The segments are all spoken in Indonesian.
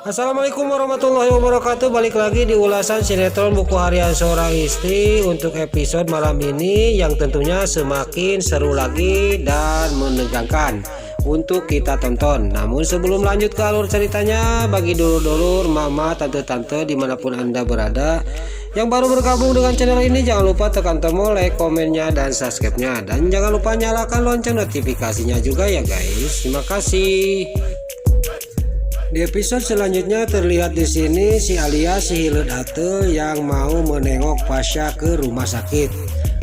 Assalamualaikum warahmatullahi wabarakatuh. Balik lagi di ulasan sinetron buku harian seorang istri untuk episode malam ini yang tentunya semakin seru lagi dan menegangkan untuk kita tonton. Namun sebelum lanjut ke alur ceritanya, bagi dulur-dulur, mama, tante-tante dimanapun anda berada yang baru bergabung dengan channel ini, jangan lupa tekan tombol like, komennya, dan subscribe-nya, dan jangan lupa nyalakan lonceng notifikasinya juga ya guys. Terima kasih. Di episode selanjutnya terlihat di sini si Alia si Hilet Ate yang mau menengok Pasha ke rumah sakit.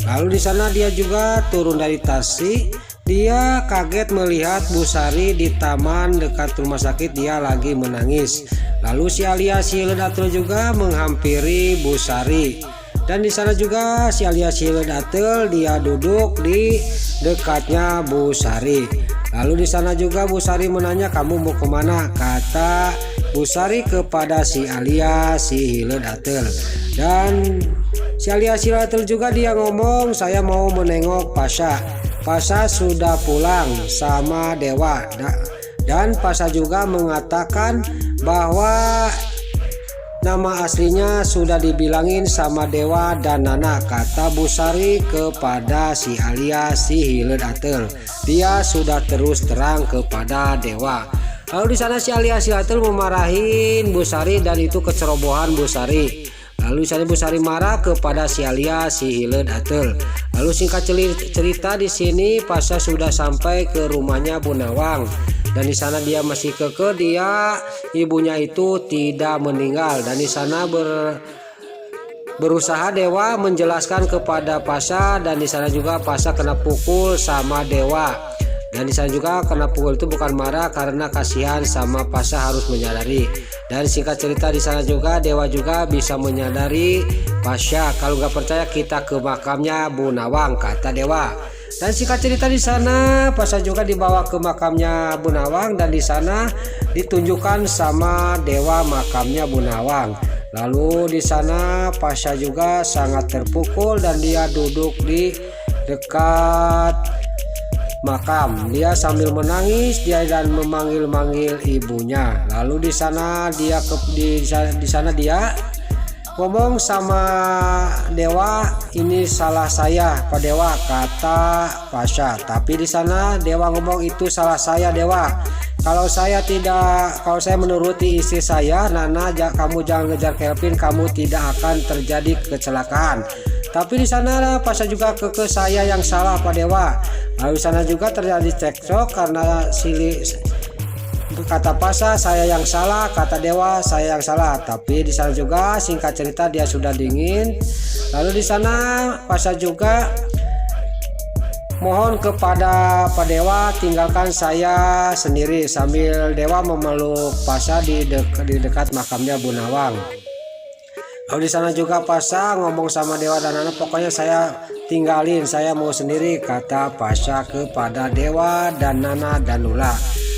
Lalu di sana dia juga turun dari taksi. Dia kaget melihat Bu Sari di taman dekat rumah sakit, dia lagi menangis. Lalu si Alia si Hilet Ate juga menghampiri Bu Sari. Dan di sana juga si Alia si Hilet Ate dia duduk di dekatnya Bu Sari. Lalu di sana juga Bu Sari menanya, kamu mau kemana? Kata Bu Sari kepada si Alia si Hilet Ate. Dan si Alia si Hilet Ate juga dia ngomong, saya mau menengok Pasha. Pasha sudah pulang sama Dewa. Dan Pasha juga mengatakan bahwa nama aslinya sudah dibilangin sama Dewa dan Nana, kata Bu Sari kepada si Alia si Hilet Ate. Dia sudah terus terang kepada Dewa. Lalu di sana si Alia si Hilet Ate memarahin Bu Sari dan itu kecerobohan Bu Sari. Lalu di sana Bu Sari marah kepada si Alia si Hilet Ate. Lalu singkat cerita di sini Pasha sudah sampai ke rumahnya Bu Nawang. Dan di sana dia masih kekeh, dia ibunya itu tidak meninggal. Dan di sana berusaha Dewa menjelaskan kepada Pasha, dan di sana juga Pasha kena pukul sama Dewa. Dan di sana juga kena pukul itu bukan marah karena kasihan sama Pasha, harus menyadari. Dan singkat cerita di sana juga Dewa juga bisa menyadari Pasha. Kalau nggak percaya kita ke makamnya Bu Nawang, kata Dewa. Dan singkat cerita di sana Pasha juga dibawa ke makamnya Bu Nawang, dan di sana ditunjukkan sama Dewa makamnya Bu Nawang. Lalu di sana Pasha juga sangat terpukul dan dia duduk di dekat makam. Dia sambil menangis dia dan memanggil-manggil ibunya. Lalu di sana dia dia ngomong sama Dewa, ini salah saya Pak Dewa, kata Pasha. Tapi di sana Dewa ngomong, itu salah saya Dewa. Kalau saya menuruti istri saya Nana, kamu jangan ngejar Kelvin, kamu tidak akan terjadi kecelakaan. Tapi di sana Pasha juga kekeh, saya yang salah Pak Dewa. Lalu di sana juga terjadi cekcok karena kata Pasha saya yang salah, kata Dewa saya yang salah. Tapi di sana juga singkat cerita dia sudah dingin. Lalu di sana Pasha juga mohon kepada Pak Dewa, tinggalkan saya sendiri, sambil Dewa memeluk Pasha di dekat makamnya Bu Nawang. Lalu di sana juga Pasha ngomong sama Dewa dan Nana, pokoknya saya tinggalin, saya mau sendiri, kata Pasha kepada Dewa dan Nana dan Lula.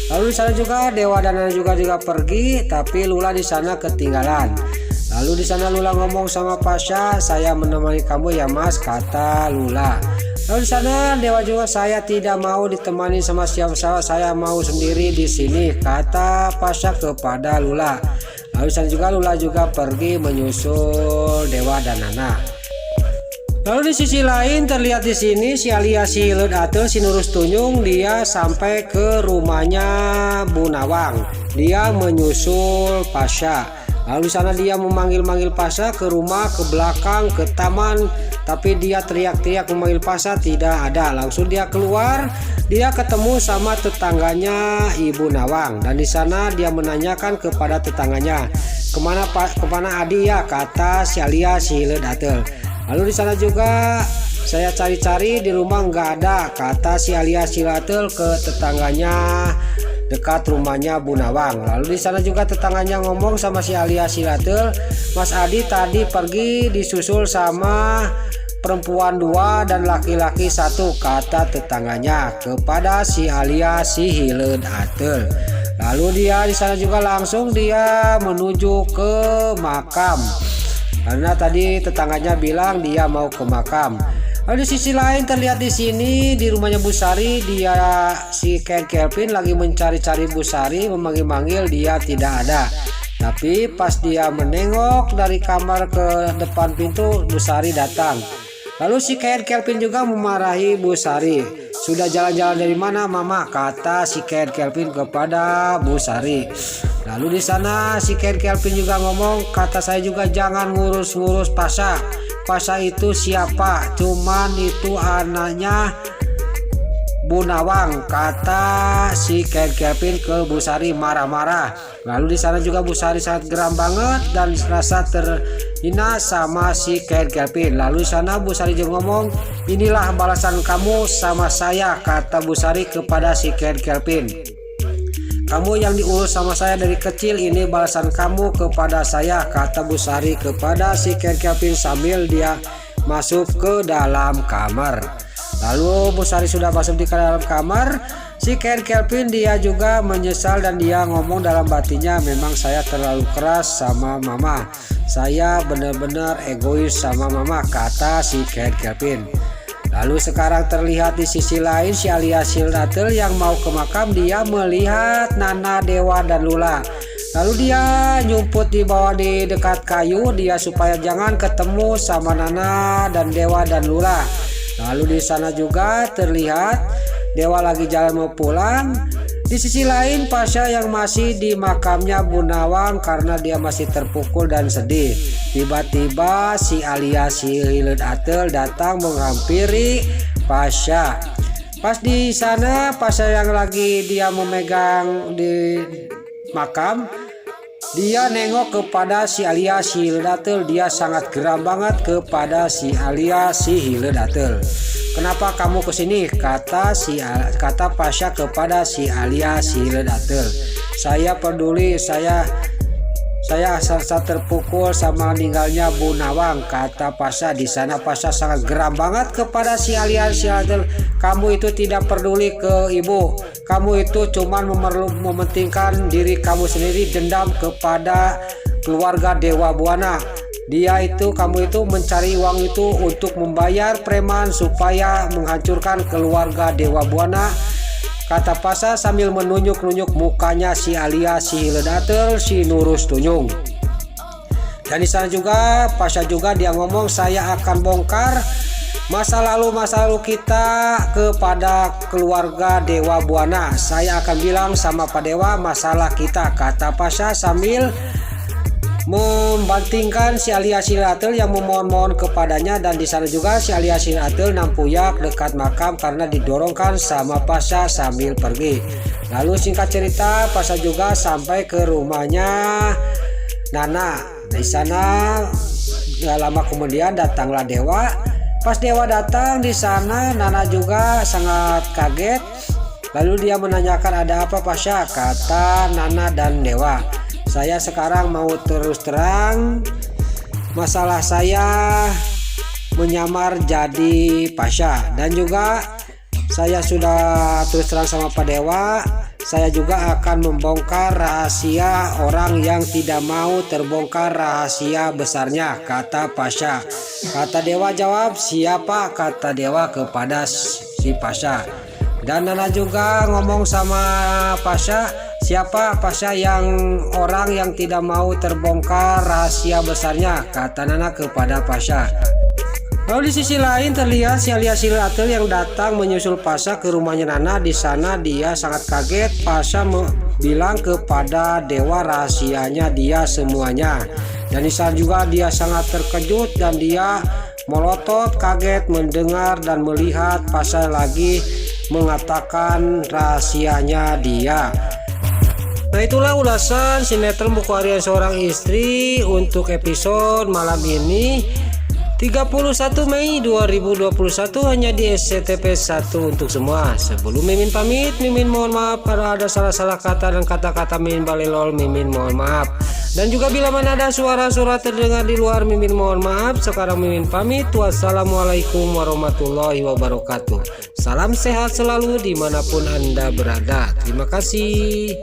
Lalu di sana juga Dewa dan Nana juga pergi, tapi Lula di sana ketinggalan. Lalu di sana Lula ngomong sama Pasha, saya menemani kamu ya Mas, kata Lula. Lalu di sana Dewa juga, saya tidak mau ditemani sama siapa-siapa, saya mau sendiri di sini, kata Pasha kepada Lula. Lalu di sana juga Lula juga pergi menyusul Dewa dan Nana. Lalu di sisi lain terlihat di sini si Alia si Hilet Ate si Nurus Tunyung dia sampai ke rumahnya Bu Nawang. Dia menyusul Pasha. Lalu di sana dia memanggil-manggil Pasha ke rumah, ke belakang, ke taman, tapi dia teriak-teriak memanggil Pasha, tidak ada. Langsung dia keluar, dia ketemu sama tetangganya Ibu Nawang, dan di sana dia menanyakan kepada tetangganya, kemana Adi ya, kata si Alia si Hilet Ate. Lalu di sana juga saya cari-cari di rumah nggak ada, kata si Alia si Hilet Ate ke tetangganya dekat rumahnya Bu Nawang. Lalu di sana juga tetangganya ngomong sama si Alia si Hilet Ate, Mas Adi tadi pergi disusul sama perempuan 2 dan laki-laki 1, kata tetangganya kepada si Alia si Hilet Ate. Lalu dia di sana juga langsung dia menuju ke makam. Karena tadi tetangganya bilang dia mau ke makam. Lalu di sisi lain terlihat di sini di rumahnya Bu Sari, dia si Kelvin lagi mencari-cari Bu Sari, memanggil-manggil, dia tidak ada. Tapi pas dia menengok dari kamar ke depan pintu, Bu Sari datang. Lalu si Kelvin juga memarahi Bu Sari. Sudah jalan-jalan dari mana Mama? Kata si Kelvin kepada Bu Sari. Lalu di sana si Kelvin juga ngomong, kata saya juga jangan ngurus-ngurus Pasha. Pasha itu siapa? Cuman itu anaknya Bu Nawang, kata si Kelvin ke Bu Sari marah-marah. Lalu di sana juga Bu Sari sangat geram banget dan rasa terhina sama si Kelvin. Lalu di sana Bu Sari juga ngomong, inilah balasan kamu sama saya, kata Bu Sari kepada si Kelvin. Kamu yang diurus sama saya dari kecil, ini balasan kamu kepada saya, kata Bu Sari kepada si Kelvin sambil dia masuk ke dalam kamar. Lalu Bu Sari sudah masuk di dalam kamar, si Kelvin dia juga menyesal dan dia ngomong dalam batinnya, memang saya terlalu keras sama Mama. Saya benar-benar egois sama Mama, kata si Kelvin. Lalu sekarang terlihat di sisi lain si alias Sildatel yang mau ke makam, dia melihat Nana, Dewa dan Lula. Lalu dia nyumput di bawah di dekat kayu dia supaya jangan ketemu sama Nana dan Dewa dan Lula. Lalu di sana juga terlihat Dewa lagi jalan mau pulang. Di sisi lain Pasha yang masih di makamnya Bu Nawang karena dia masih terpukul dan sedih. Tiba-tiba si alias Sildatel datang menghampiri Pasha. Pas di sana Pasha yang lagi dia memegang di makam, dia nengok kepada si alias Sildatel. Dia sangat geram banget kepada si alias Sildatel. Kenapa kamu kesini? Kata Pasha kepada si alias Sildatel. Saya peduli, saya asal terpukul sama meninggalnya Bu Nawang, kata Pasha. Di sana Pasha sangat geram banget kepada si alias Sildatel. Kamu itu tidak peduli ke ibu. Kamu itu cuman mementingkan diri kamu sendiri, dendam kepada keluarga Dewa Buana. Kamu itu mencari uang itu untuk membayar preman supaya menghancurkan keluarga Dewa Buana, kata Pasha sambil menunjuk-nunjuk mukanya si alias Sildatel, si Nurus Tunyung. Dan di sana juga Pasha juga dia ngomong, saya akan bongkar masa lalu kita kepada keluarga Dewa Buana. Saya akan bilang sama Pak Dewa masalah kita, kata Pasha sambil membantingkan si alias Sildatel yang memohon-mohon kepadanya. Dan di sana juga si alias Sildatel nampuyak dekat makam karena didorongkan sama Pasha sambil pergi. Lalu singkat cerita Pasha juga sampai ke rumahnya Nana. Di sana gak lama kemudian datanglah Dewa. Pas Dewa datang di sana Nana juga sangat kaget. Lalu dia menanyakan ada apa Pasha, kata Nana dan Dewa. Saya sekarang mau terus terang, masalah saya menyamar jadi Pasha, dan juga saya sudah terus terang sama Pak Dewa. Saya juga akan membongkar rahasia orang yang tidak mau terbongkar rahasia besarnya, kata Pasha. Kata Dewa jawab, siapa? Kata Dewa kepada si Pasha. Dan Nana juga ngomong sama Pasha, siapa Pasha yang orang yang tidak mau terbongkar rahasia besarnya, kata Nana kepada Pasha. Lalu di sisi lain terlihat si alias Sildatel yang datang menyusul Pasha ke rumahnya Nana. Di sana dia sangat kaget. Pasha bilang kepada Dewa rahasianya dia semuanya. Dan di sana juga dia sangat terkejut dan dia melotot kaget mendengar dan melihat Pasha lagi mengatakan rahasianya dia. Nah itulah ulasan sinetron Buku Harian Seorang Istri untuk episode malam ini 31 Mei 2021 hanya di SCTV 1 untuk semua. Sebelum Mimin pamit, Mimin mohon maaf kalau ada salah-salah kata dan kata-kata Mimin balelol, Mimin mohon maaf. Dan juga bila mana ada suara-suara terdengar di luar, Mimin mohon maaf. Sekarang Mimin pamit. Wassalamualaikum warahmatullahi wabarakatuh. Salam sehat selalu dimanapun Anda berada. Terima kasih.